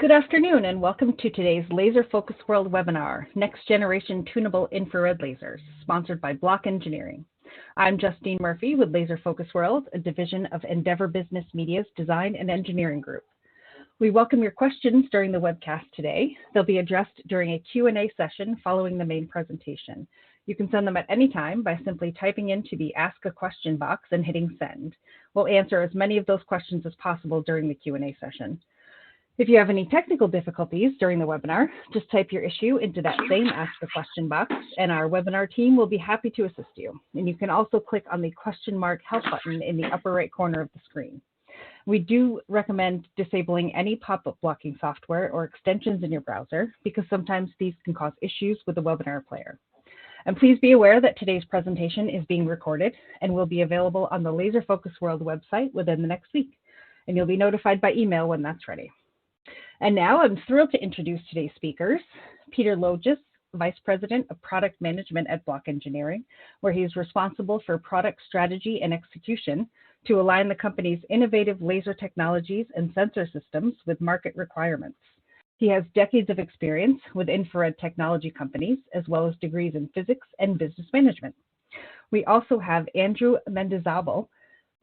Good afternoon and welcome to today's Laser Focus World webinar, Next Generation Tunable Infrared Lasers, sponsored by Block Engineering. I'm Justine Murphy with Laser Focus World, a division of Endeavor Business Media's Design and Engineering Group. We welcome your questions during the webcast today. They'll be addressed during a Q&A session following the main presentation. You can send them at any time by simply typing into the Ask a Question box and hitting send. We'll answer as many of those questions as possible during the Q&A session. If you have any technical difficulties during the webinar, just type your issue into that same Ask a Question box, and our webinar team will be happy to assist you. And you can also click on the question mark help button in the upper right corner of the screen. We do recommend disabling any pop-up blocking software or extensions in your browser because sometimes these can cause issues with the webinar player. And please be aware that today's presentation is being recorded and will be available on the Laser Focus World website within the next week. And you'll be notified by email when that's ready. And now I'm thrilled to introduce today's speakers, Peter Logis, Vice President of Product Management at Block Engineering, where he is responsible for product strategy and execution to align the company's innovative laser technologies and sensor systems with market requirements. He has decades of experience with infrared technology companies, as well as degrees in physics and business management. We also have Andrew Mendizabal,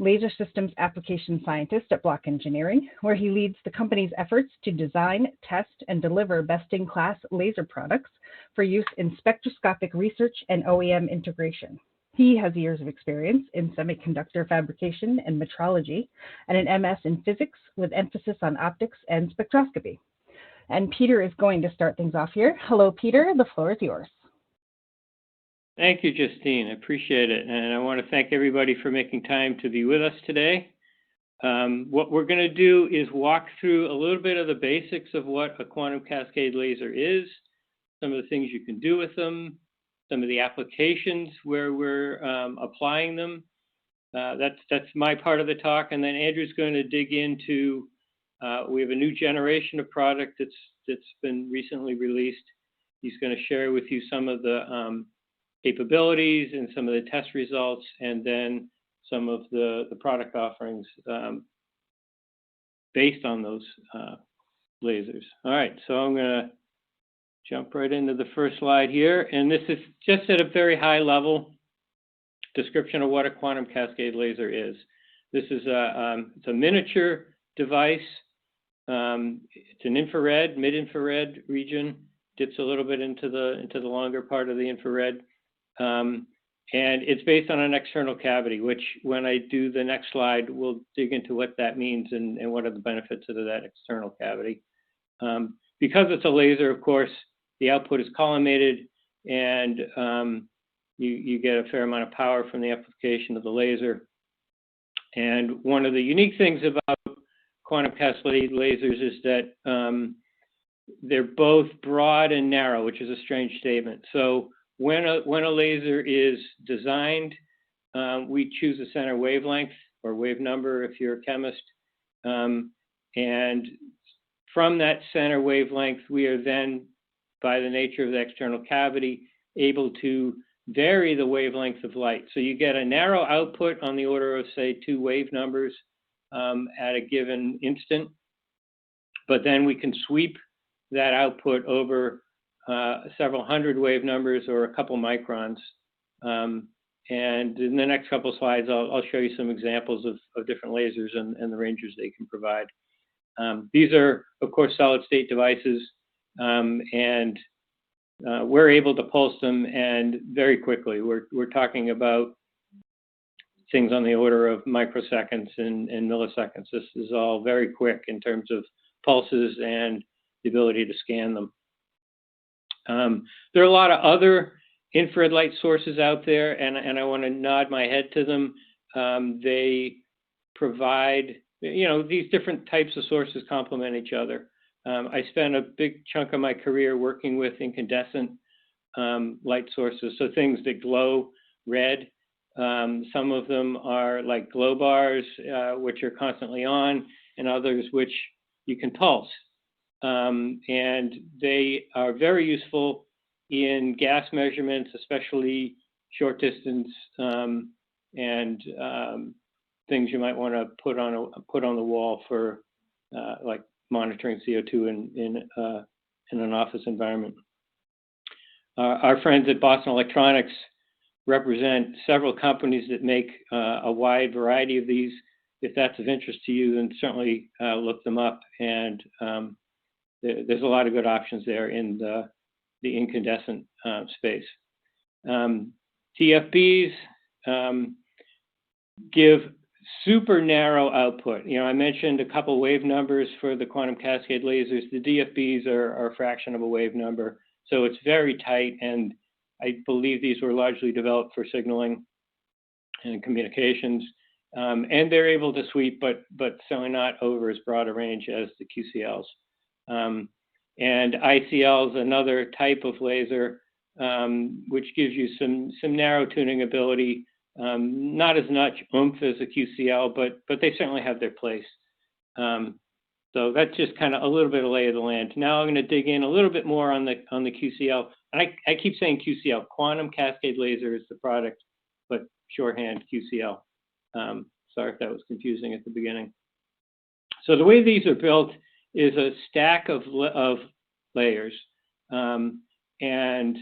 Laser Systems Application Scientist at Block Engineering, where he leads the company's efforts to design, test, and deliver best-in-class laser products for use in spectroscopic research and OEM integration. He has years of experience in semiconductor fabrication and metrology, and an MS in physics with emphasis on optics and spectroscopy. And Peter is going to start things off here. Hello, Peter. The floor is yours. Thank you, Justine. I appreciate it. And I want to thank everybody for making time to be with us today. What we're going to do is walk through a little bit of the basics of what a quantum cascade laser is, some of the things you can do with them, some of the applications where we're applying them. That's my part of the talk. And then Andrew's going to dig into, we have a new generation of product that's been recently released. He's going to share with you some of the capabilities and some of the test results, and then some of the product offerings based on those lasers. All right, so I'm going to jump right into the first slide here, and this is just at a very high level description of what a quantum cascade laser is. This is it's a miniature device. It's an infrared, mid-infrared region, dips a little bit into the longer part of the infrared. And it's based on an external cavity, which when I do the next slide, we'll dig into what that means and what are the benefits of that external cavity. Because it's a laser, of course, the output is collimated, and you get a fair amount of power from the application of the laser. And one of the unique things about quantum cascade lasers is that they're both broad and narrow, which is a strange statement. So when a laser is designed, we choose a center wavelength or wave number if you're a chemist. And from that center wavelength, we are then, by the nature of the external cavity, able to vary the wavelength of light. So you get a narrow output on the order of, say, 2 wave numbers at a given instant. But then we can sweep that output over several hundred wave numbers or a couple microns. And in the next couple slides, I'll show you some examples of different lasers and the ranges they can provide. These are, of course, solid state devices, and we're able to pulse them, and very quickly. We're talking about things on the order of microseconds and milliseconds. This is all very quick in terms of pulses and the ability to scan them. There are a lot of other infrared light sources out there, and I want to nod my head to them. They provide, these different types of sources complement each other. I spent a big chunk of my career working with incandescent light sources, so things that glow red. Some of them are like glow bars, which are constantly on, and others which you can pulse. And they are very useful in gas measurements, especially short distance and things you might want to put on the wall for like monitoring CO2 in an office environment. Our friends at Boston Electronics represent several companies that make a wide variety of these. If that's of interest to you, then certainly look them up. And there's a lot of good options there in the incandescent space. TFBs give super narrow output. I mentioned a couple wave numbers for the quantum cascade lasers. The DFBs are a fraction of a wave number, so it's very tight, and I believe these were largely developed for signaling and communications. And they're able to sweep, but certainly not over as broad a range as the QCLs. And ICL is another type of laser, which gives you some narrow tuning ability. Not as much oomph as a QCL, but they certainly have their place. So that's just kind of a little bit of lay of the land. Now I'm going to dig in a little bit more on the QCL. And I keep saying QCL, quantum cascade laser is the product, but shorthand QCL. Sorry if that was confusing at the beginning. So the way these are built is a stack of layers, and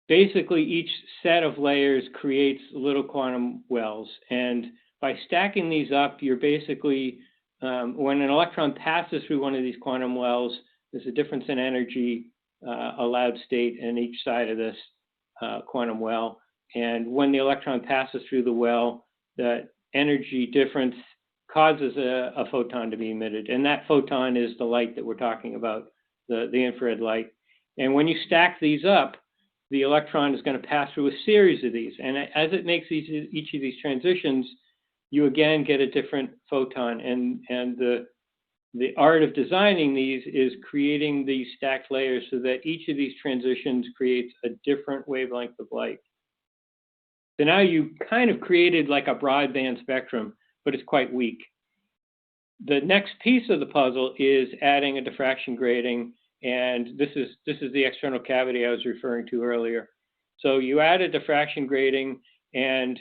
basically each set of layers creates little quantum wells. And by stacking these up, you're basically, when an electron passes through one of these quantum wells, there's a difference in energy allowed state in each side of this quantum well. And when the electron passes through the well, the energy difference causes a photon to be emitted. And that photon is the light that we're talking about, the infrared light. And when you stack these up, the electron is going to pass through a series of these. And as it makes each of these transitions, you again get a different photon. And the art of designing these is creating these stacked layers so that each of these transitions creates a different wavelength of light. So now you kind of created like a broadband spectrum, but it's quite weak. The next piece of the puzzle is adding a diffraction grating, and this is the external cavity I was referring to earlier. So you add a diffraction grating, and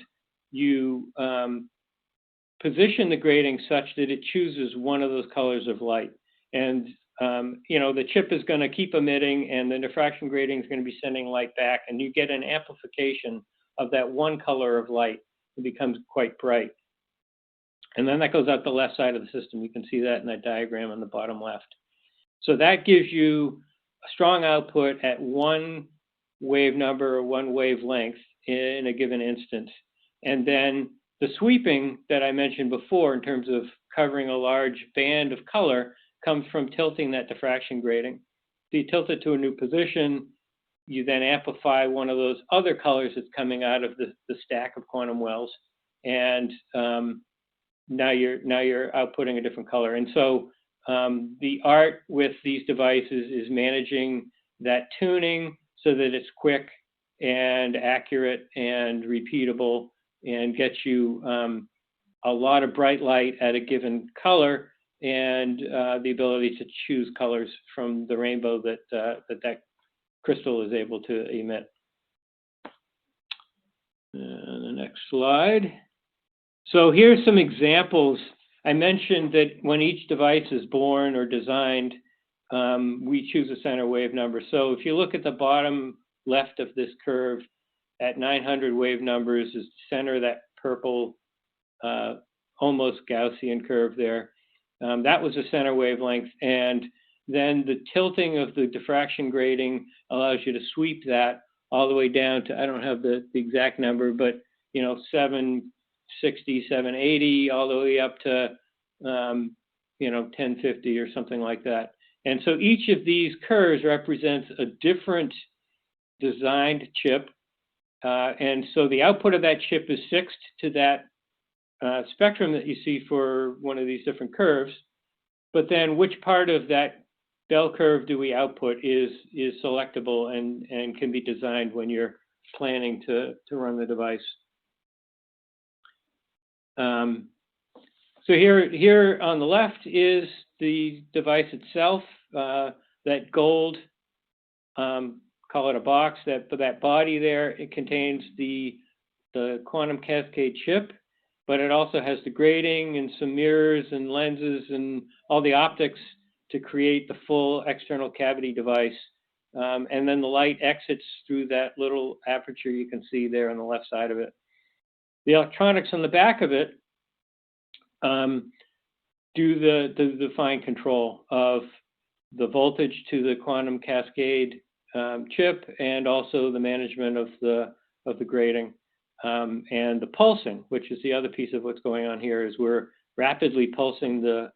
you position the grating such that it chooses one of those colors of light. And the chip is going to keep emitting, and the diffraction grating is going to be sending light back, and you get an amplification of that one color of light. It becomes quite bright. And then that goes out the left side of the system. You can see that in that diagram on the bottom left. So that gives you a strong output at one wave number or one wavelength in a given instance. And then the sweeping that I mentioned before in terms of covering a large band of color comes from tilting that diffraction grating. So you tilt it to a new position, you then amplify one of those other colors that's coming out of the stack of quantum wells, and now you're outputting a different color. And so the art with these devices is managing that tuning so that it's quick and accurate and repeatable and gets you a lot of bright light at a given color, and the ability to choose colors from the rainbow that crystal is able to emit. The next slide. So here's some examples. I mentioned that when each device is born or designed, we choose a center wave number. So if you look at the bottom left of this curve, at 900 wave numbers is the center of that purple, almost Gaussian curve there. That was the center wavelength. And then the tilting of the diffraction grating allows you to sweep that all the way down to, I don't have the exact number, but 760, 780, all the way up to 1050 or something like that. And so each of these curves represents a different designed chip. And so the output of that chip is fixed to that spectrum that you see for one of these different curves. But then which part of that bell curve do we output is selectable and can be designed when you're planning to run the device. So here on the left is the device itself. That gold, call it a box, that body there, it contains the quantum cascade chip. but it also has the grating and some mirrors and lenses and all the optics to create the full external cavity device. And then the light exits through that little aperture you can see there on the left side of it. The electronics on the back of it do the fine control of the voltage to the quantum cascade chip, and also the management of the grating, and the pulsing, which is the other piece of what's going on here. Is we're rapidly pulsing the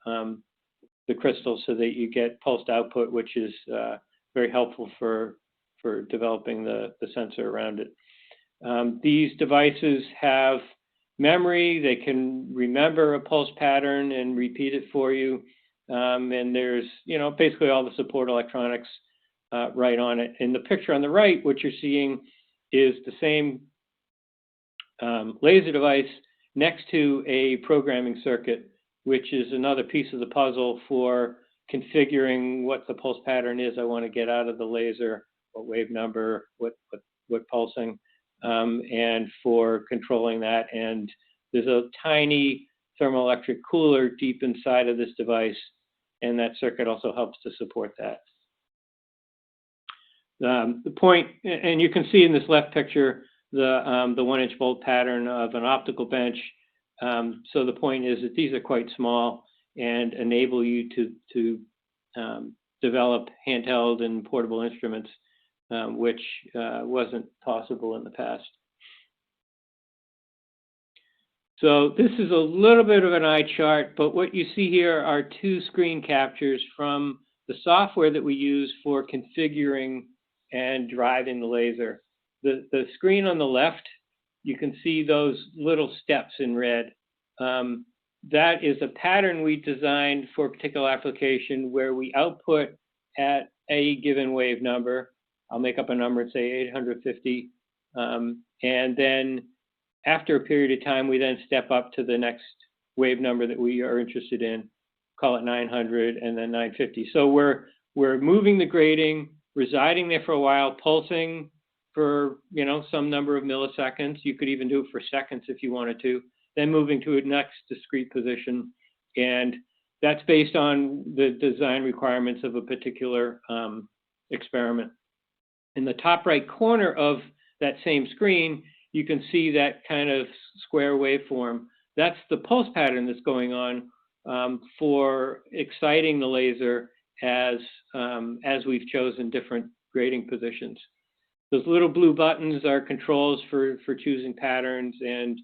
crystals so that you get pulsed output, which is very helpful for developing the sensor around it. These devices have memory. They can remember a pulse pattern and repeat it for you. And there's, basically all the support electronics right on it. In the picture on the right, what you're seeing is the same laser device next to a programming circuit, which is another piece of the puzzle for configuring what the pulse pattern is I want to get out of the laser, what wave number, what pulsing, and for controlling that. And there's a tiny thermoelectric cooler deep inside of this device, and that circuit also helps to support that. The point, and you can see in this left picture, the 1-inch bolt pattern of an optical bench. So the point is that these are quite small and enable you to develop handheld and portable instruments, which wasn't possible in the past. So this is a little bit of an eye chart, but what you see here are two screen captures from the software that we use for configuring and driving the laser. The screen on the left, you can see those little steps in red. That is a pattern we designed for a particular application where we output at a given wave number. I'll make up a number and say 850. And then after a period of time, we then step up to the next wave number that we are interested in, call it 900 and then 950. So we're moving the grating, residing there for a while, pulsing for some number of milliseconds. You could even do it for seconds if you wanted to, then moving to a next discrete position. And that's based on the design requirements of a particular experiment. In the top right corner of that same screen, you can see that kind of square waveform. That's the pulse pattern that's going on for exciting the laser as we've chosen different grating positions. Those little blue buttons are controls for choosing patterns, and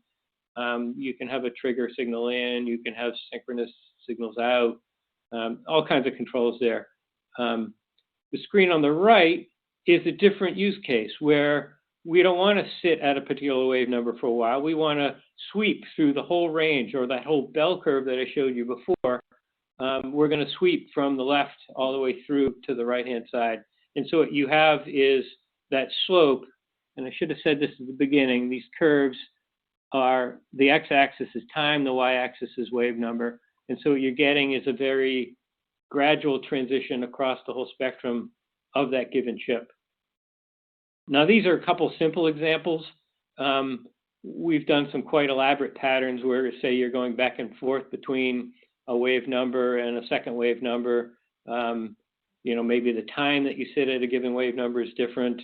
you can have a trigger signal in, you can have synchronous signals out, all kinds of controls there. The screen on the right is a different use case where we don't want to sit at a particular wave number for a while. We want to sweep through the whole range, or that whole bell curve that I showed you before. We're going to sweep from the left all the way through to the right-hand side. And so what you have is that slope, and I should have said this at the beginning, these curves are, the x-axis is time, the y-axis is wave number. And so what you're getting is a very gradual transition across the whole spectrum of that given chip. Now, these are a couple simple examples. We've done some quite elaborate patterns where, say, you're going back and forth between a wave number and a second wave number. Maybe the time that you sit at a given wave number is different.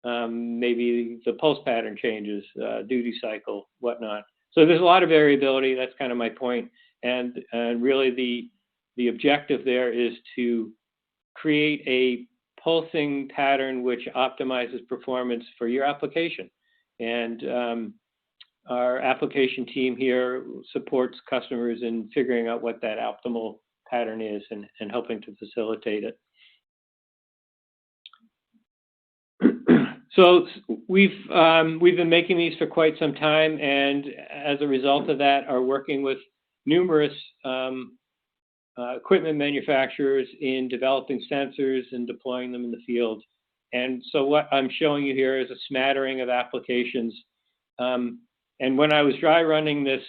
Maybe the pulse pattern changes, duty cycle, whatnot. So there's a lot of variability. That's kind of my point. And really the objective there is to create a pulsing pattern which optimizes performance for your application. And our application team here supports customers in figuring out what that optimal pattern is and helping to facilitate it. So we've been making these for quite some time, and as a result of that, are working with numerous equipment manufacturers in developing sensors and deploying them in the field. And so what I'm showing you here is a smattering of applications. And when I was dry running this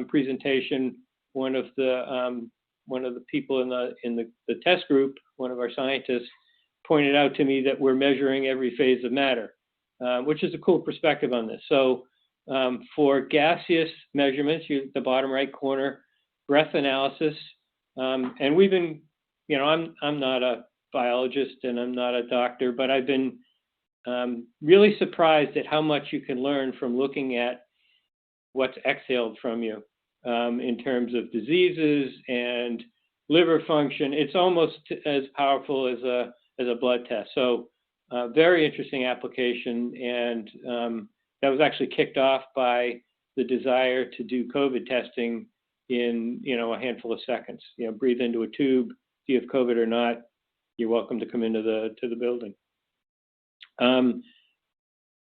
presentation, one of the people in the test group, one of our scientists, pointed out to me that we're measuring every phase of matter, which is a cool perspective on this. So For gaseous measurements, the bottom right corner, breath analysis. And we've been, I'm not a biologist and I'm not a doctor, but I've been really surprised at how much you can learn from looking at what's exhaled from you in terms of diseases and liver function. It's almost as powerful as a blood test. So very interesting application, and that was actually kicked off by the desire to do COVID testing in a handful of seconds. Breathe into a tube, see if COVID or not. You're welcome to come into the building.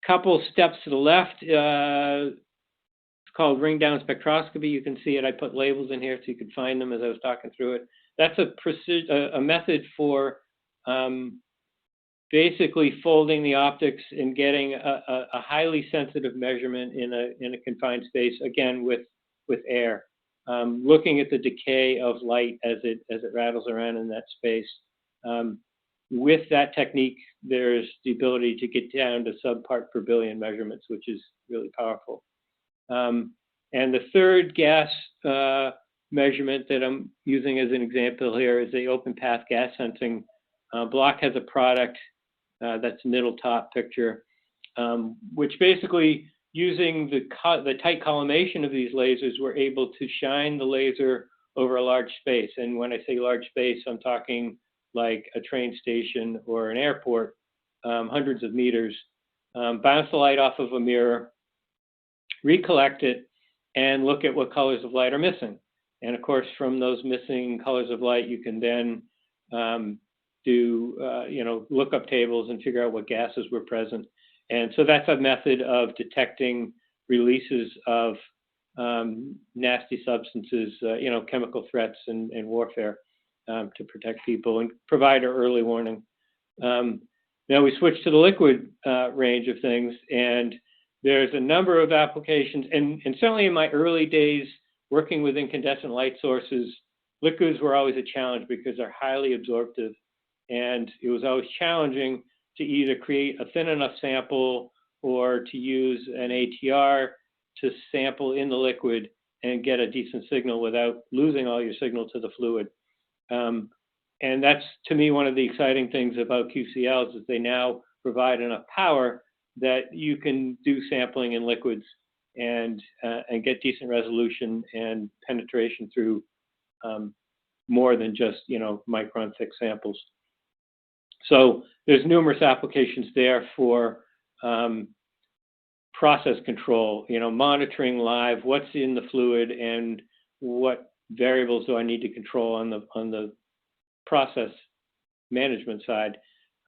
Couple steps to the left. It's called ring down spectroscopy. You can see it. I put labels in here so you could find them as I was talking through it. That's a method for basically folding the optics and getting a highly sensitive measurement in a confined space, again with air, looking at the decay of light as it rattles around in that space. With that technique, there's the ability to get down to subpart per billion measurements, which is really powerful. And the third gas measurement that I'm using as an example here is the open path gas sensing. Block has a product that's middle top picture, which basically, using the tight collimation of these lasers, we're able to shine the laser over a large space. And when I say large space, I'm talking like a train station or an airport, hundreds of meters, bounce the light off of a mirror, recollect it, and look at what colors of light are missing. And of course, from those missing colors of light, you can then do lookup tables and figure out what gases were present. And so that's a method of detecting releases of nasty substances, chemical threats and warfare to protect people and provide an early warning. Now we switch to the liquid range of things, and there's a number of applications. And certainly in my early days working with incandescent light sources, liquids were always a challenge because they're highly absorptive. And it was always challenging to either create a thin enough sample or to use an ATR to sample in the liquid and get a decent signal without losing all your signal to the fluid. And that's, to me, one of the exciting things about QCLs is they now provide enough power that you can do sampling in liquids and get decent resolution and penetration through more than just micron thick samples. So there's numerous applications there for process control, monitoring live what's in the fluid and what variables do I need to control on the process management side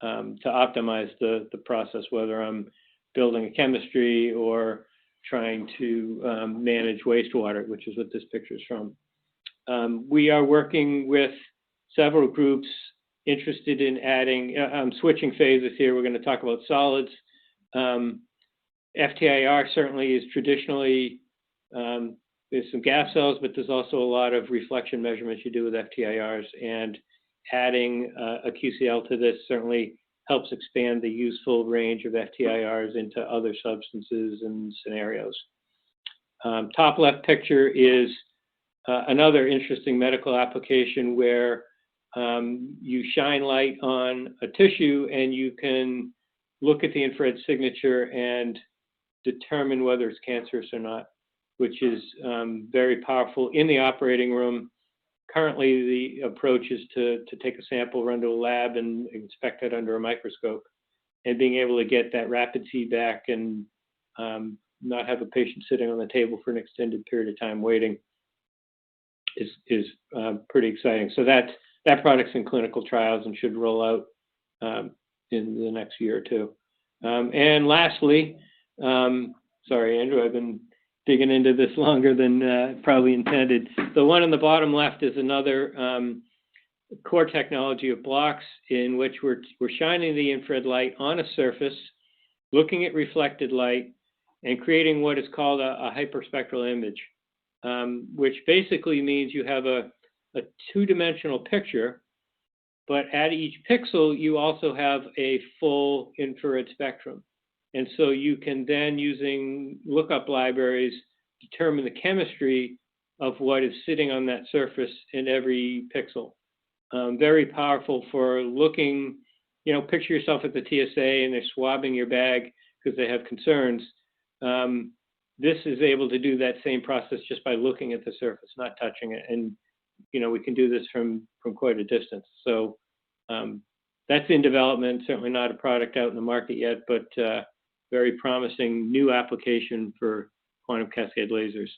to optimize the process, whether I'm building a chemistry or trying to manage wastewater, which is what this picture is from. We are working with several groups interested in adding, I'm switching phases here. We're going to talk about solids. FTIR certainly is traditionally, there's some gas cells, but there's also a lot of reflection measurements you do with FTIRs, and adding a QCL to this certainly helps expand the useful range of FTIRs into other substances and scenarios. Top left picture is another interesting medical application where you shine light on a tissue and you can look at the infrared signature and determine whether it's cancerous or not, which is very powerful in the operating room. Currently, the approach is to take a sample, run to a lab, and inspect it under a microscope. And being able to get that rapid feedback and not have a patient sitting on the table for an extended period of time waiting is pretty exciting. So that product's in clinical trials and should roll out in the next year or two. And lastly, sorry, Andrew, I've been digging into this longer than probably intended. The one on the bottom left is another core technology of blocks in which we're shining the infrared light on a surface, looking at reflected light, and creating what is called a hyperspectral image, which basically means you have a two-dimensional picture, but at each pixel, you also have a full infrared spectrum. And so you can then, using lookup libraries, determine the chemistry of what is sitting on that surface in every pixel. Very powerful for looking, picture yourself at the TSA and they're swabbing your bag because they have concerns. This is able to do that same process just by looking at the surface, not touching it. And, we can do this from quite a distance. So that's in development, certainly not a product out in the market yet, but very promising new application for quantum cascade lasers.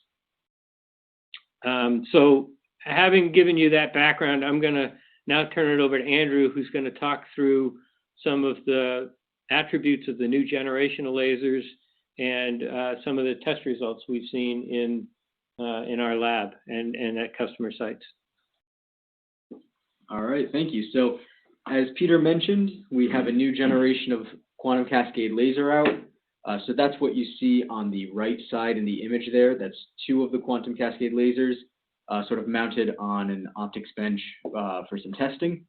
So having given you that background, I'm going to now turn it over to Andrew, who's going to talk through some of the attributes of the new generation of lasers and some of the test results we've seen in our lab and at customer sites. All right, thank you. So as Peter mentioned, we have a new generation of quantum cascade laser out. So that's what you see on the right side in the image there. That's two of the quantum cascade lasers sort of mounted on an optics bench for some testing.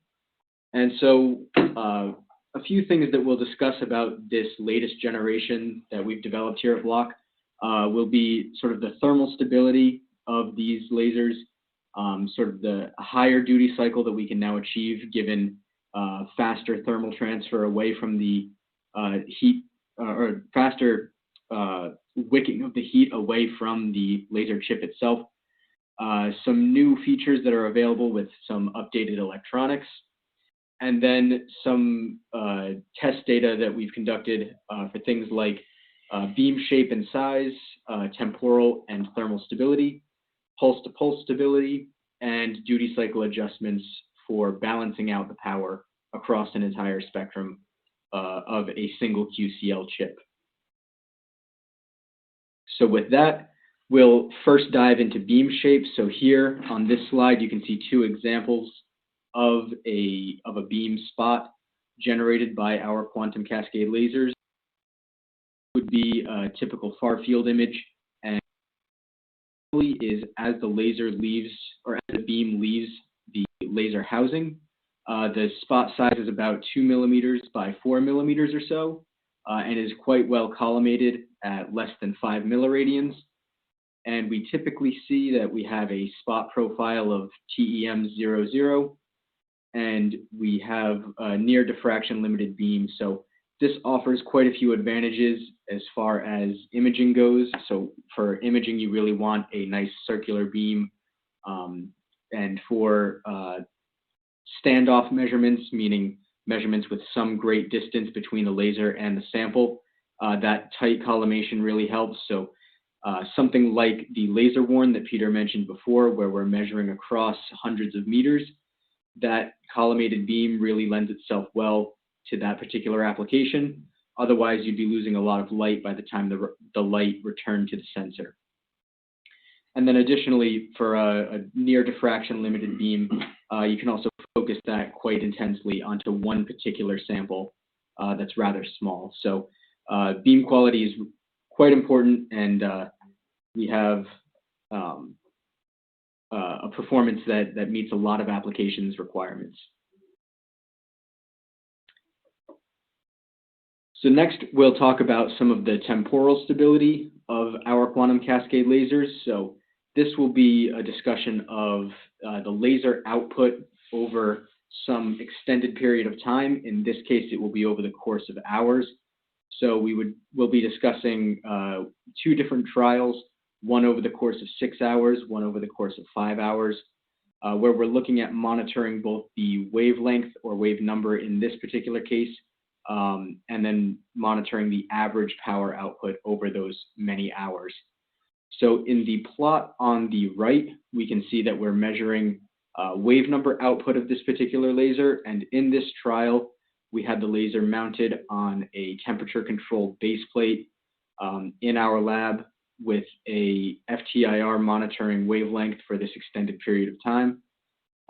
And so a few things that we'll discuss about this latest generation that we've developed here at Block will be sort of the thermal stability of these lasers, sort of the higher duty cycle that we can now achieve given faster thermal transfer away from the heat, or faster wicking of the heat away from the laser chip itself. Some new features that are available with some updated electronics, and then some test data that we've conducted for things like beam shape and size, temporal and thermal stability, pulse-to-pulse stability, and duty cycle adjustments for balancing out the power across an entire spectrum of a single QCL chip. So with that, we'll first dive into beam shape. So here on this slide, you can see two examples of a beam spot generated by our quantum cascade lasers. It would be a typical far field image, and is as the laser leaves, or as the beam leaves the laser housing, the spot size is about 2 millimeters by 4 millimeters or so, and is quite well collimated at less than 5 milliradians. And we typically see that we have a spot profile of TEM00, and we have a near diffraction limited beam. So this offers quite a few advantages as far as imaging goes. So for imaging, you really want a nice circular beam. And for standoff measurements, meaning measurements with some great distance between the laser and the sample, that tight collimation really helps. So something like the laser warn that Peter mentioned before, where we're measuring across hundreds of meters, that collimated beam really lends itself well to that particular application. Otherwise, you'd be losing a lot of light by the time the light returned to the sensor. And then additionally, for a near diffraction limited beam, you can also focus that quite intensely onto one particular sample that's rather small. So beam quality is quite important, and we have a performance that meets a lot of applications requirements. So next, we'll talk about some of the temporal stability of our quantum cascade lasers. So this will be a discussion of the laser output over some extended period of time. In this case, it will be over the course of hours. So we'll be discussing two different trials, one over the course of 6 hours, one over the course of 5 hours, where we're looking at monitoring both the wavelength or wave number in this particular case, and then monitoring the average power output over those many hours. So in the plot on the right, we can see that we're measuring wave number output of this particular laser, and in this trial, we had the laser mounted on a temperature-controlled base plate in our lab with a FTIR monitoring wavelength for this extended period of time.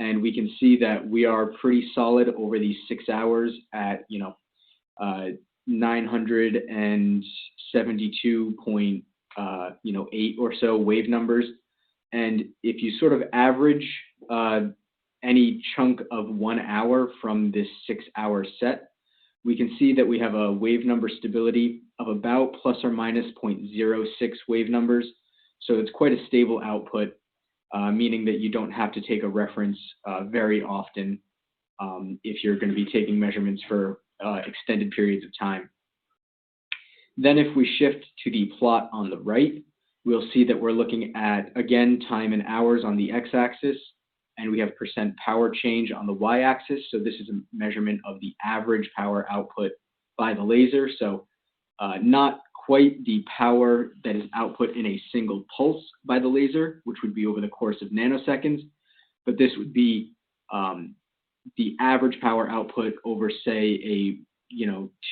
And we can see that we are pretty solid over these 6 hours at, 972.8 or so wave numbers. And if you sort of average any chunk of 1 hour from this 6 hour set, we can see that we have a wave number stability of about plus or minus 0.06 wave numbers. So it's quite a stable output, meaning that you don't have to take a reference very often if you're going to be taking measurements for extended periods of time. Then if we shift to the plot on the right, we'll see that we're looking at, again, time in hours on the x-axis, and we have percent power change on the y-axis. So this is a measurement of the average power output by the laser. So not quite the power that is output in a single pulse by the laser, which would be over the course of nanoseconds, but this would be the average power output over, say, a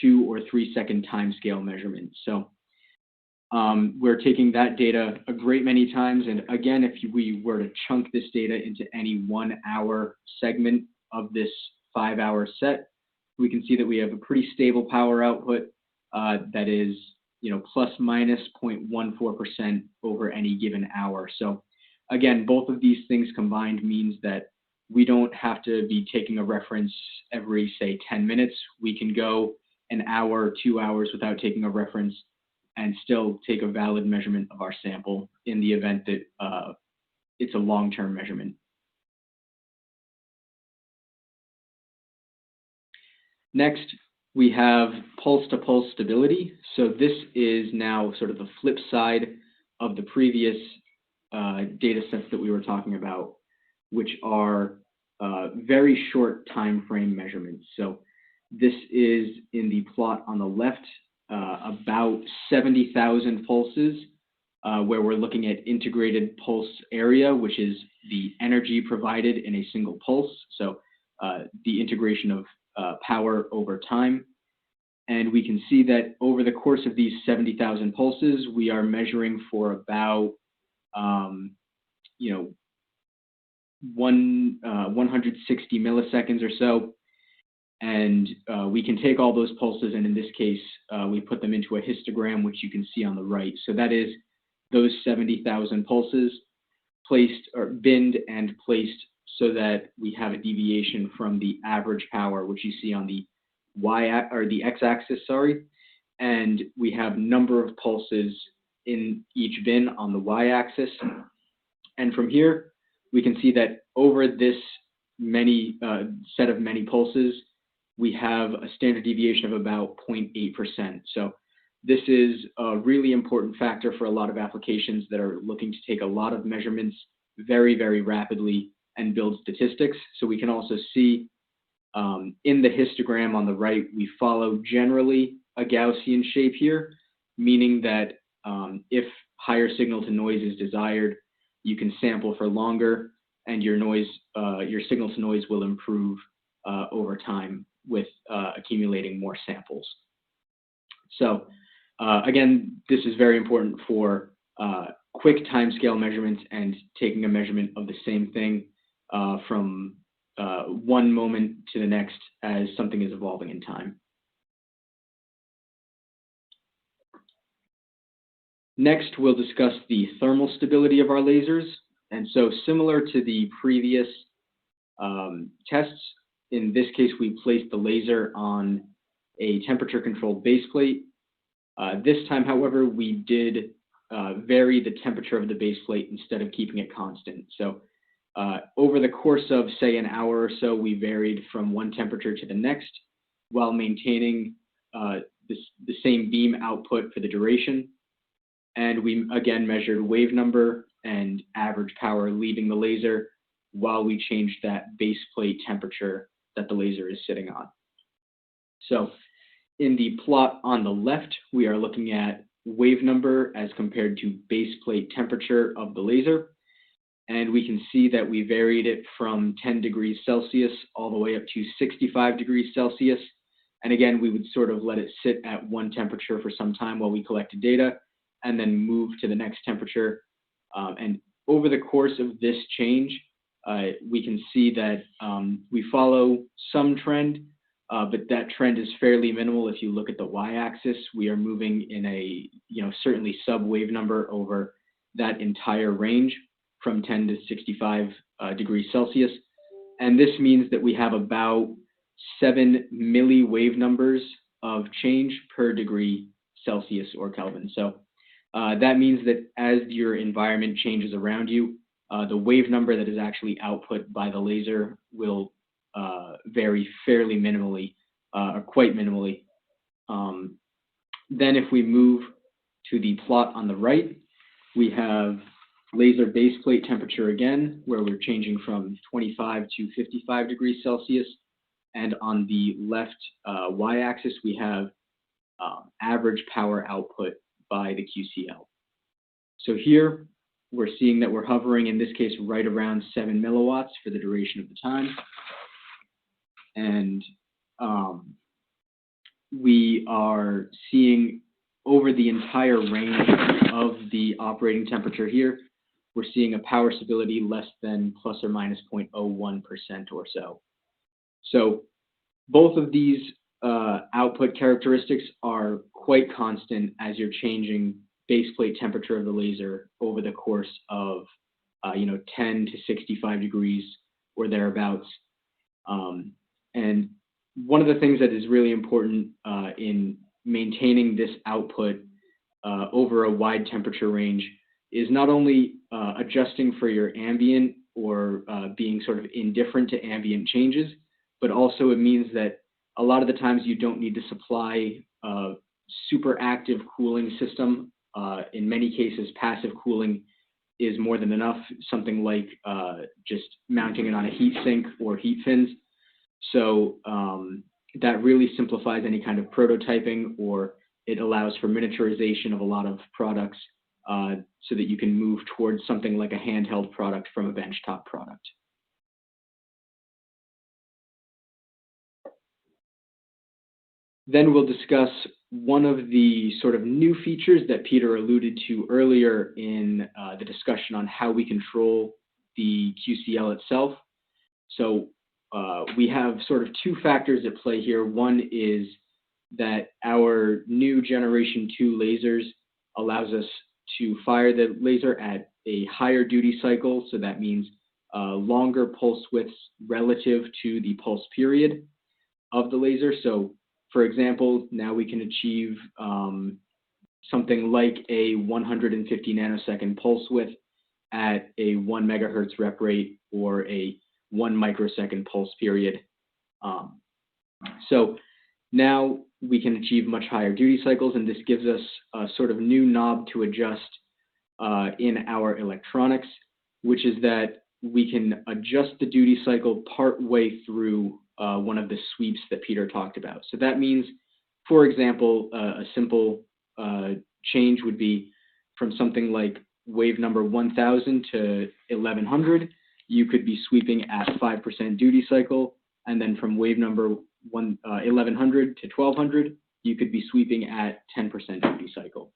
2 or 3 second time scale measurement. So we're taking that data a great many times. And again, if we were to chunk this data into any 1 hour segment of this 5 hour set, we can see that we have a pretty stable power output that is, plus minus 0.14% over any given hour. So again, both of these things combined means that we don't have to be taking a reference every, say, 10 minutes. We can go an hour, 2 hours without taking a reference and still take a valid measurement of our sample in the event that it's a long-term measurement. Next, we have pulse-to-pulse stability. So this is now sort of the flip side of the previous data sets that we were talking about, which are very short time frame measurements. So this is in the plot on the left, about 70,000 pulses, where we're looking at integrated pulse area, which is the energy provided in a single pulse. So the integration of power over time. And we can see that over the course of these 70,000 pulses, we are measuring for about, 160 milliseconds or so. And we can take all those pulses, and in this case, we put them into a histogram, which you can see on the right. So that is those 70,000 pulses placed or binned and placed so that we have a deviation from the average power, which you see on the the x-axis, sorry. And we have number of pulses in each bin on the y-axis. And from here, we can see that over this set of many pulses, we have a standard deviation of about 0.8%. So this is a really important factor for a lot of applications that are looking to take a lot of measurements very, very rapidly and build statistics. So we can also see in the histogram on the right, we follow generally a Gaussian shape here, meaning that if higher signal to noise is desired, you can sample for longer, and your signal to noise will improve over time with accumulating more samples. So again, this is very important for quick timescale measurements and taking a measurement of the same thing from one moment to the next as something is evolving in time. Next, we'll discuss the thermal stability of our lasers. And so similar to the previous tests, in this case, we placed the laser on a temperature-controlled base plate. This time, however, we did vary the temperature of the base plate instead of keeping it constant. So over the course of, say, an hour or so, we varied from one temperature to the next while maintaining the same beam output for the duration. And we, again, measured wave number and average power leaving the laser while we changed that base plate temperature that the laser is sitting on. So in the plot on the left, we are looking at wave number as compared to base plate temperature of the laser. And we can see that we varied it from 10 degrees Celsius all the way up to 65 degrees Celsius. And again, we would sort of let it sit at one temperature for some time while we collected data, and then move to the next temperature. And over the course of this change, we can see that we follow some trend, but that trend is fairly minimal. If you look at the y-axis, we are moving in a certainly sub-wave number over that entire range from 10 to 65 degrees Celsius. And this means that we have about 7 milli wave numbers of change per degree Celsius or Kelvin. So that means that as your environment changes around you, the wave number that is actually output by the laser will vary fairly minimally, or quite minimally. Then if we move to the plot on the right, we have laser base plate temperature again, where we're changing from 25 to 55 degrees Celsius. And on the left y-axis, we have average power output by the QCL. So here, we're seeing that we're hovering, in this case, right around 7 milliwatts for the duration of the time. And we are seeing over the entire range of the operating temperature here, we're seeing a power stability less than plus or minus 0.01% or so. So both of these output characteristics are quite constant as you're changing base plate temperature of the laser over the course of 10 to 65 degrees or thereabouts. And one of the things that is really important in maintaining this output over a wide temperature range is not only adjusting for your ambient or being sort of indifferent to ambient changes, but also it means that a lot of the times you don't need to supply a super active cooling system. In many cases, passive cooling is more than enough, something like just mounting it on a heat sink or heat fins. So that really simplifies any kind of prototyping, or it allows for miniaturization of a lot of products so that you can move towards something like a handheld product from a benchtop product. Then we'll discuss one of the sort of new features that Peter alluded to earlier in the discussion on how we control the QCL itself. So we have sort of two factors at play here. One is that our new generation 2 lasers allows us to fire the laser at a higher duty cycle. So that means longer pulse widths relative to the pulse period of the laser. So for example, now we can achieve something like a 150 nanosecond pulse width at a 1 megahertz rep rate or a 1 microsecond pulse period. So now we can achieve much higher duty cycles, and this gives us a sort of new knob to adjust in our electronics, which is that we can adjust the duty cycle part way through one of the sweeps that Peter talked about. So that means, for example, a simple change would be from something like wave number 1000 to 1100, you could be sweeping at 5% duty cycle, and then from wave number 1100 to 1200, you could be sweeping at 10% duty cycle,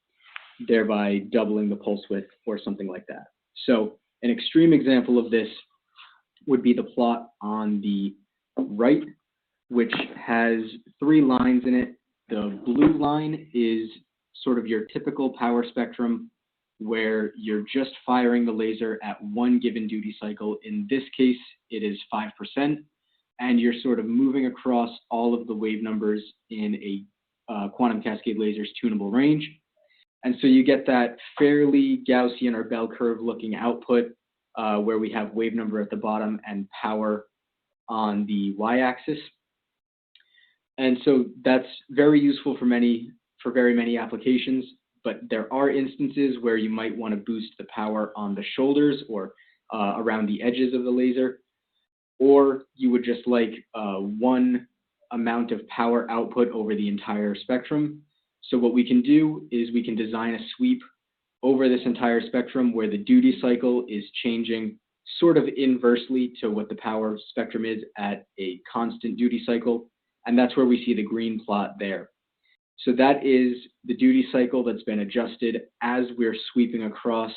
thereby doubling the pulse width or something like that. So an extreme example of this would be the plot on the right, which has 3 lines in it. The blue line is sort of your typical power spectrum where you're just firing the laser at one given duty cycle. In this case, it is 5%, and you're sort of moving across all of the wave numbers in a quantum cascade laser's tunable range. And so you get that fairly Gaussian or bell curve looking output where we have wave number at the bottom and power on the y-axis. And so that's very useful for very many applications, but there are instances where you might want to boost the power on the shoulders or around the edges of the laser, or you would just like one amount of power output over the entire spectrum. So what we can do is we can design a sweep over this entire spectrum where the duty cycle is changing sort of inversely to what the power spectrum is at a constant duty cycle. And that's where we see the green plot there. So that is the duty cycle that's been adjusted as we're sweeping across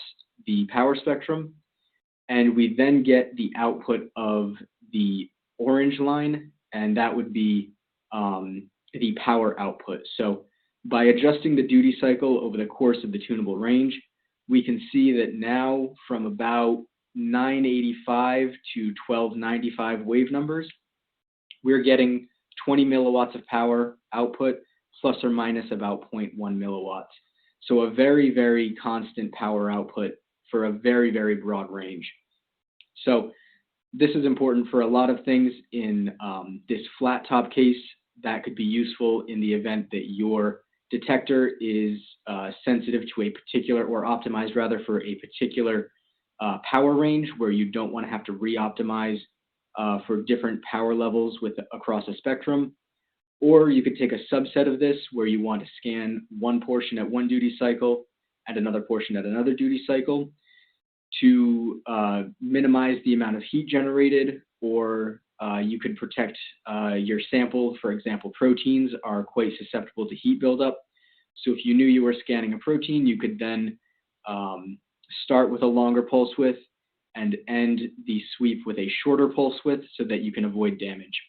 the power spectrum. And we then get the output of the orange line, and that would be the power output. So by adjusting the duty cycle over the course of the tunable range, we can see that now from about 985 to 1295 wave numbers, we're getting 20 milliwatts of power output plus or minus about 0.1 milliwatts. So a very, very constant power output for a very, very broad range. So this is important for a lot of things. In this flat top case, that could be useful in the event that your detector is sensitive to a particular, or optimized rather, for a particular power range where you don't want to have to re-optimize for different power levels across a spectrum. Or you could take a subset of this where you want to scan one portion at one duty cycle and another portion at another duty cycle to minimize the amount of heat generated, or you could protect your sample. For example, proteins are quite susceptible to heat buildup. So if you knew you were scanning a protein, you could then start with a longer pulse width and end the sweep with a shorter pulse width so that you can avoid damage.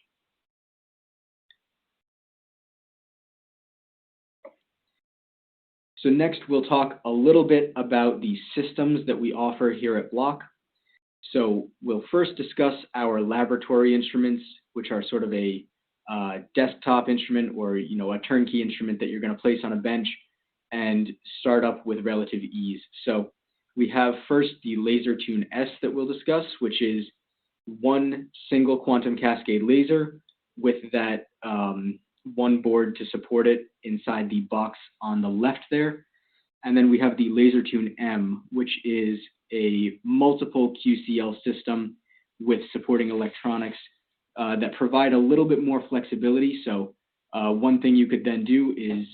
So next, we'll talk a little bit about the systems that we offer here at Block. So we'll first discuss our laboratory instruments, which are sort of a desktop instrument, or a turnkey instrument that you're going to place on a bench and start up with relative ease. So we have first the LaserTune S that we'll discuss, which is one single quantum cascade laser with that one board to support it inside the box on the left there. And then we have the LaserTune M, which is a multiple QCL system with supporting electronics that provide a little bit more flexibility. So one thing you could then do is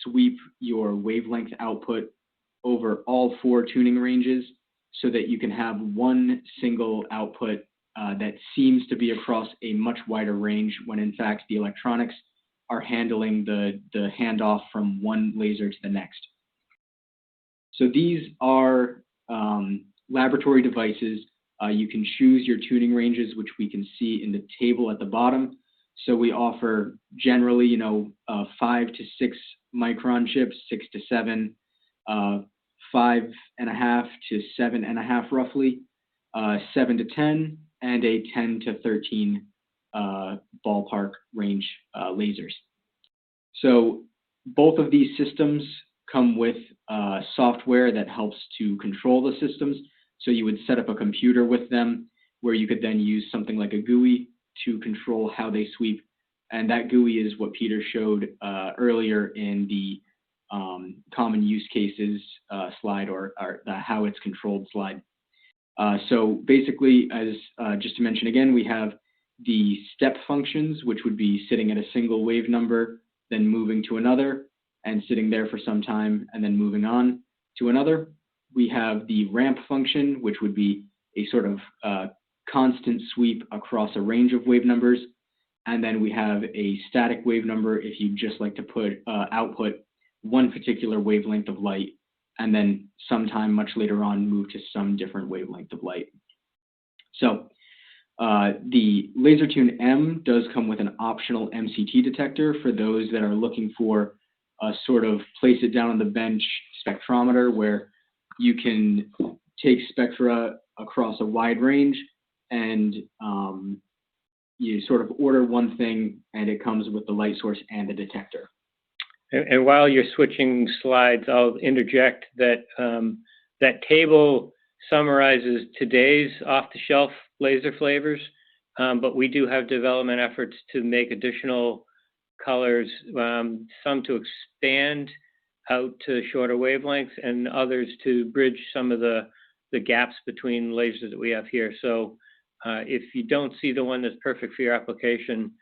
sweep your wavelength output over all 4 tuning ranges so that you can have one single output that seems to be across a much wider range, when in fact the electronics are handling the handoff from one laser to the next. So these are laboratory devices. You can choose your tuning ranges, which we can see in the table at the bottom. So we offer generally, 5 to 6 micron chips, 6 to 7, 5.5 to 7.5 roughly, 7 to 10, and a 10 to 13 ballpark range lasers. So both of these systems come with software that helps to control the systems. So you would set up a computer with them where you could then use something like a GUI to control how they sweep. And that GUI is what Peter showed earlier in the common use cases slide, or the how it's controlled slide. So basically, as just to mention again, we have the step functions, which would be sitting at a single wave number, then moving to another, and sitting there for some time, and then moving on to another. We have the ramp function, which would be a sort of constant sweep across a range of wave numbers. And then we have a static wave number if you just like to put output one particular wavelength of light, and then sometime much later on move to some different wavelength of light. So the LaserTune M does come with an optional MCT detector for those that are looking for a sort of place it down on the bench spectrometer where you can take spectra across a wide range, and you sort of order one thing and it comes with the light source and the detector. And while you're switching slides, I'll interject that that table summarizes today's off-the-shelf laser flavors, but we do have development efforts to make additional colors, some to expand out to shorter wavelengths and others to bridge some of the gaps between lasers that we have here. So if you don't see the one that's perfect for your application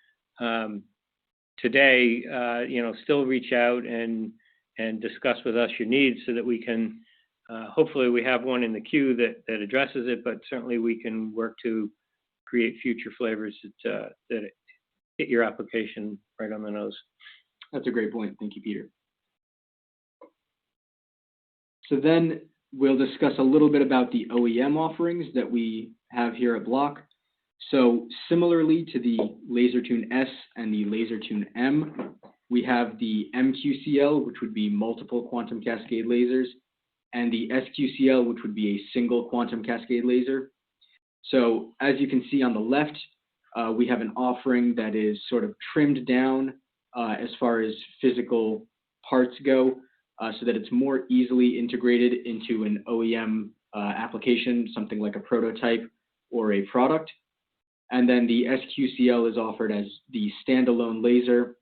today, still reach out and discuss with us your needs so that we can, hopefully we have one in the queue that addresses it, but certainly we can work to create future flavors that hit your application right on the nose. That's a great point. Thank you, Peter. So then we'll discuss a little bit about the OEM offerings that we have here at Block. So similarly to the LaserTune S and the LaserTune M, we have the MQCL, which would be multiple quantum cascade lasers, and the SQCL, which would be a single quantum cascade laser. So as you can see on the left, we have an offering that is sort of trimmed down as far as physical parts go, so that it's more easily integrated into an OEM application, something like a prototype or a product. And then the SQCL is offered as the standalone laser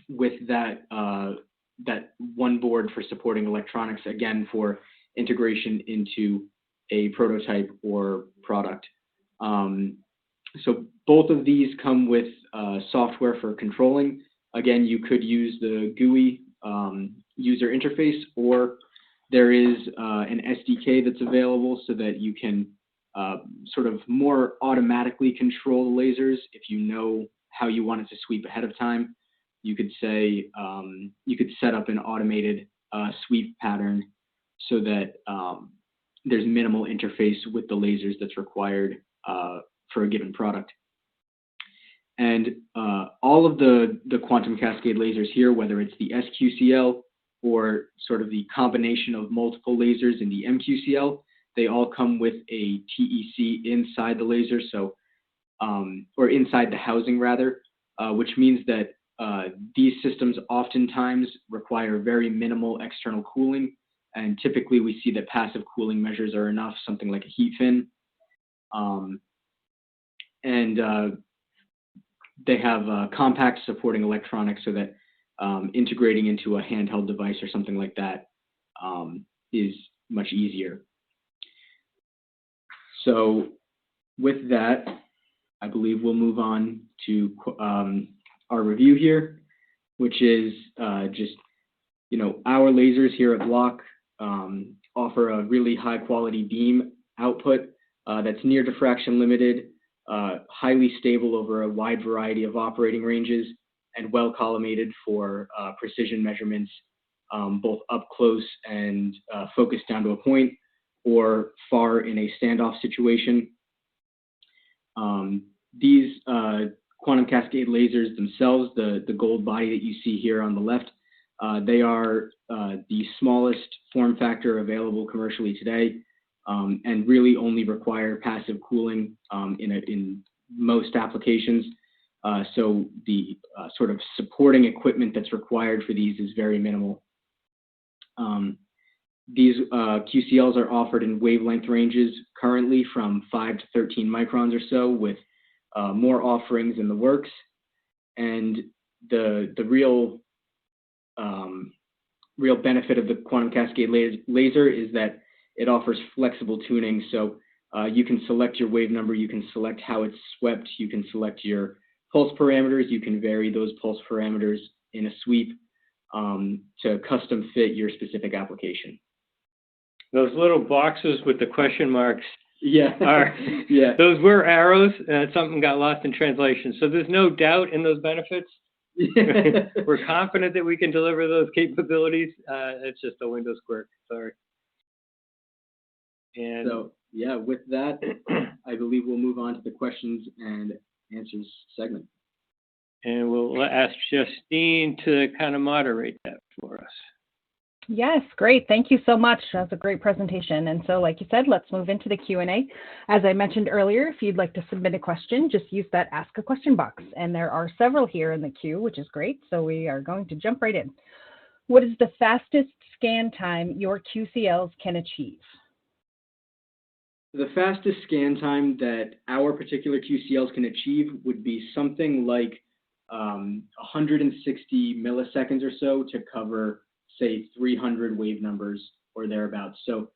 with that, that one board for supporting electronics, again, for integration into a prototype or product. So both of these come with software for controlling. Again, you could use the GUI user interface, or there is an SDK that's available so that you can sort of more automatically control the lasers. If you know how you want it to sweep ahead of time, you could say, you could set up an automated sweep pattern so that there's minimal interface with the lasers that's required for a given product. And all of the quantum cascade lasers here, whether it's the SQCL or sort of the combination of multiple lasers in the MQCL, they all come with a TEC inside the laser, so or inside the housing rather, which means that these systems oftentimes require very minimal external cooling, and typically we see that passive cooling measures are enough, something like a heat fin. They have compacts supporting electronics so that integrating into a handheld device or something like that is much easier. So with that, I believe we'll move on to our review here, which is just, you know, our lasers here at Block offer a really high quality beam output that's near diffraction limited, highly stable over a wide variety of operating ranges, and well collimated for precision measurements, both up close and focused down to a point, or far in a standoff situation. These quantum cascade lasers themselves, the gold body that you see here on the left, they are the smallest form factor available commercially today, and really only require passive cooling in most applications. So the sort of supporting equipment that's required for these is very minimal. These QCLs are offered in wavelength ranges currently from 5 to 13 microns or so, with more offerings in the works. And the real benefit of the quantum cascade laser is that it offers flexible tuning. So you can select your wave number, you can select how it's swept, you can select your pulse parameters, you can vary those pulse parameters in a sweep to custom fit your specific application. Those little boxes with the question marks, yeah, yeah, those were arrows. Something got lost in translation. So there's no doubt in those benefits. We're confident that we can deliver those capabilities. It's just a Windows quirk. Sorry. And so, yeah, with that, I believe we'll move on to the questions and answers segment. And we'll ask Justine to kind of moderate that for us. Yes, great. Thank you so much. That's a great presentation. And so, like you said, let's move into the Q&A. As I mentioned earlier, if you'd like to submit a question, just use that Ask a Question box. And there are several here in the queue, which is great. So we are going to jump right in. What is the fastest scan time your QCLs can achieve? The fastest scan time that our particular QCLs can achieve would be something like 160 milliseconds or so to cover, say, 300 wave numbers or thereabouts. So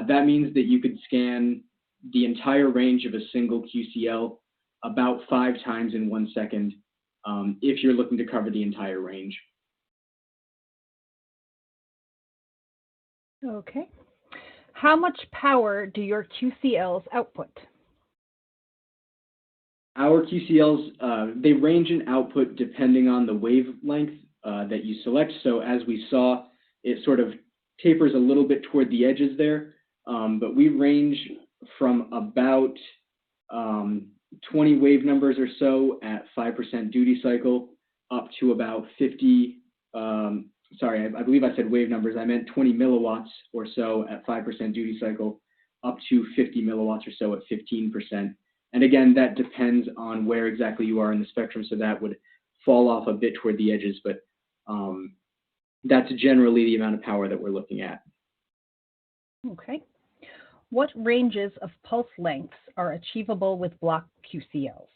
that means that you could scan the entire range of a single QCL about 5 times in 1 second if you're looking to cover the entire range. Okay. How much power do your QCLs output? Our QCLs, they range in output depending on the wavelength that you select. So as we saw, it sort of tapers a little bit toward the edges there, but we range from about 20 wave numbers or so at 5% duty cycle up to about 50, sorry, I believe I said wave numbers. I meant 20 milliwatts or so at 5% duty cycle up to 50 milliwatts or so at 15%. And again, that depends on where exactly you are in the spectrum. So that would fall off a bit toward the edges, but that's generally the amount of power that we're looking at. Okay. What ranges of pulse lengths are achievable with block QCLs?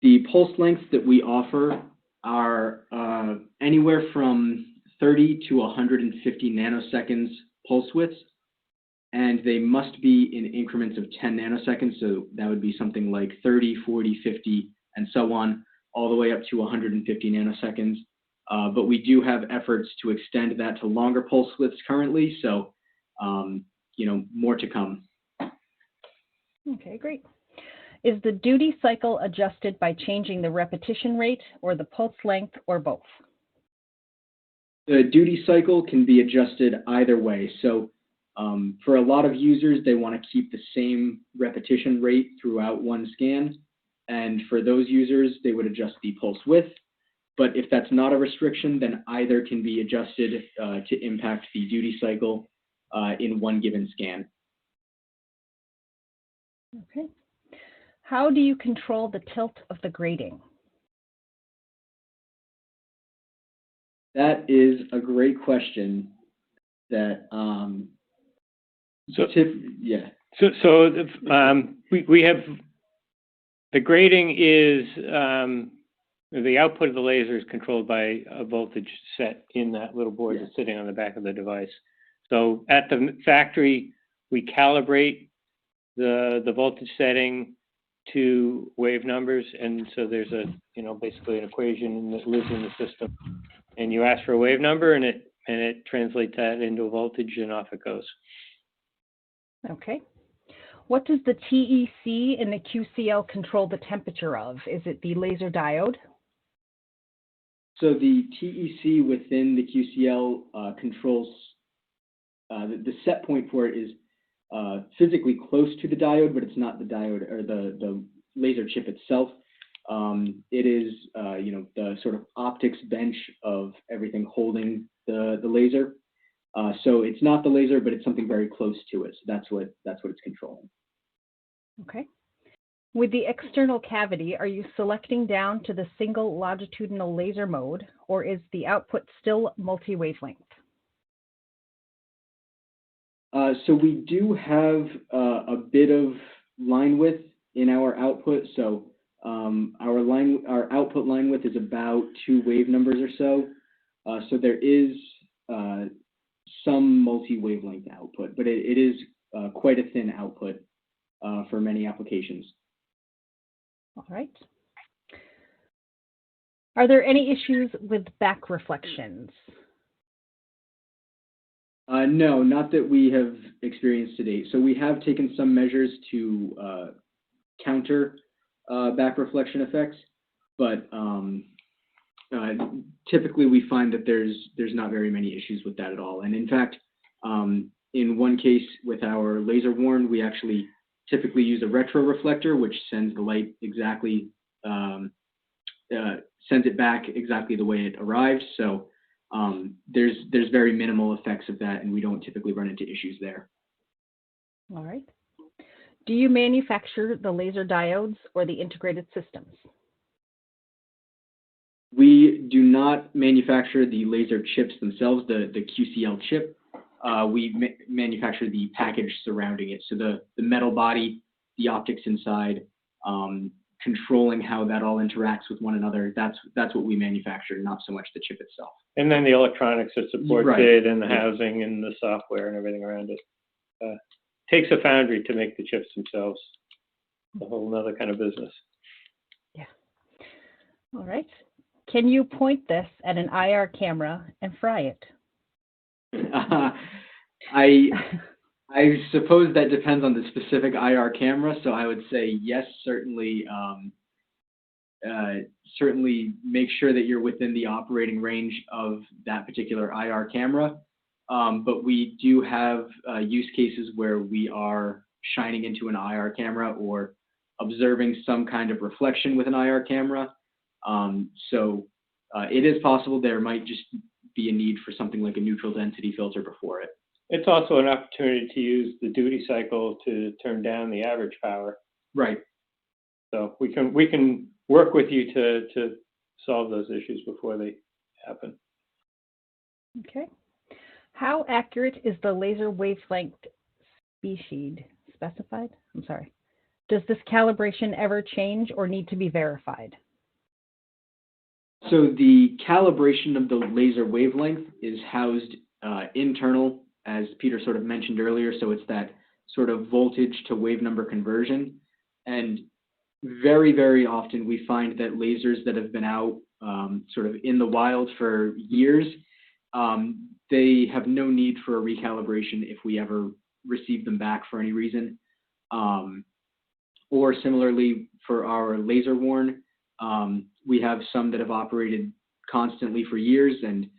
The pulse lengths that we offer are anywhere from 30 to 150 nanoseconds pulse widths, and they must be in increments of 10 nanoseconds, so that would be something like 30, 40, 50, and so on, all the way up to 150 nanoseconds. But we do have efforts to extend that to longer pulse widths currently, so more to come. Okay, great. Is the duty cycle adjusted by changing the repetition rate or the pulse length or both? The duty cycle can be adjusted either way. So for a lot of users, they want to keep the same repetition rate throughout one scan. And for those users, they would adjust the pulse width. But if that's not a restriction, then either can be adjusted to impact the duty cycle in one given scan. Okay. How do you control the tilt of the grating? That is a great question. That we have the grating is the output of the laser is controlled by a voltage set in that little board that's sitting on the back of the device. So at the factory, we calibrate the voltage setting to wave numbers, and so there's basically an equation that lives in the system, and you ask for a wave number, and it translates that into a voltage, and off it goes. Okay. What does the TEC in the QCL control the temperature of? Is it the laser diode? So the TEC within the QCL controls the set point for it is physically close to the diode, but it's not the diode or the laser chip itself. It is the sort of optics bench of everything holding the laser. So it's not the laser, but it's something very close to it. So that's what it's controlling. Okay. With the external cavity, are you selecting down to the single longitudinal laser mode, or is the output still multi-wavelength? So we do have a bit of line width in our output. So our output line width is about 2 wave numbers or so. So there is some multi-wavelength output, but it is quite a thin output for many applications. All right. Are there any issues with back reflections? No, not that we have experienced to date. So we have taken some measures to counter back reflection effects, but typically we find that there's not very many issues with that at all. And in fact, in one case with our laser warn, we actually typically use a retroreflector, which sends the light exactly, sends it back exactly the way it arrived. So there's very minimal effects of that, and we don't typically run into issues there. All right. Do you manufacture the laser diodes or the integrated systems? We do not manufacture the laser chips themselves, the QCL chip. We manufacture the package surrounding it. So the metal body, the optics inside, controlling how that all interacts with one another, that's what we manufacture, not so much the chip itself. And then the electronics that supports it, and the housing and the software and everything around it. Takes a foundry to make the chips themselves. A whole other kind of business. Yeah. All right. Can you point this at an IR camera and fry it? I suppose that depends on the specific IR camera. So I would say yes, certainly. Certainly make sure that you're within the operating range of that particular IR camera. But we do have use cases where we are shining into an IR camera or observing some kind of reflection with an IR camera. So it is possible there might just be a need for something like a neutral density filter before it. It's also an opportunity to use the duty cycle to turn down the average power. Right. So we can work with you to solve those issues before they happen. Okay. How accurate is the laser wavelength specified? I'm sorry. Does this calibration ever change or need to be verified? So the calibration of the laser wavelength is housed internal, as Peter sort of mentioned earlier. So it's that sort of voltage to wave number conversion. And very, very often we find that lasers that have been out sort of in the wild for years, they have no need for a recalibration if we ever receive them back for any reason. Or similarly, for our laser worn, we have some that have operated constantly for years, and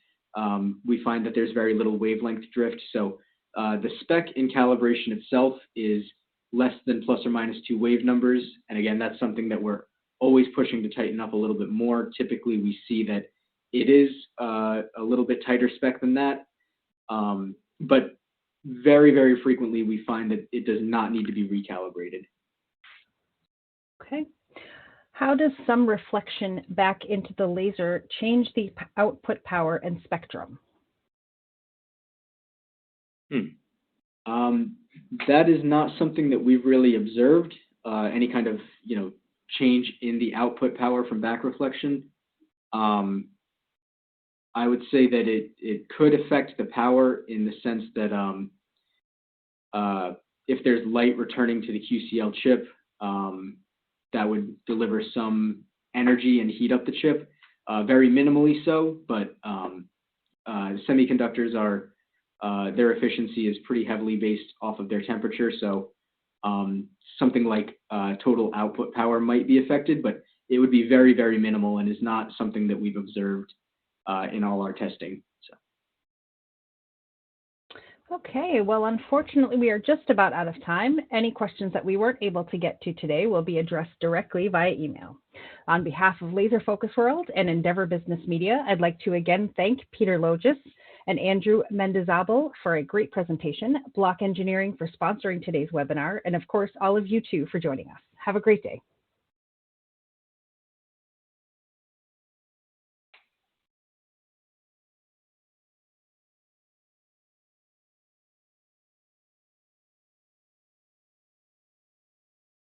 we find that there's very little wavelength drift. So the spec in calibration itself is less than ±2 wave numbers. And again, that's something that we're always pushing to tighten up a little bit more. Typically, we see that it is a little bit tighter spec than that. But very, very frequently, we find that it does not need to be recalibrated. Okay. How does some reflection back into the laser change the output power and spectrum? That is not something that we've really observed, any kind of, change in the output power from back reflection. I would say that it could affect the power in the sense that if there's light returning to the QCL chip, that would deliver some energy and heat up the chip, very minimally so, but semiconductors are, their efficiency is pretty heavily based off of their temperature, so something like total output power might be affected, but it would be very, very minimal and is not something that we've observed in all our testing. So. Okay, well, unfortunately, we are just about out of time. Any questions that we weren't able to get to today will be addressed directly via email. On behalf of Laser Focus World and Endeavor Business Media, I'd like to again thank Peter Logis and Andrew Mendizabal for a great presentation, Block Engineering for sponsoring today's webinar, and of course, all of you too for joining us. Have a great day.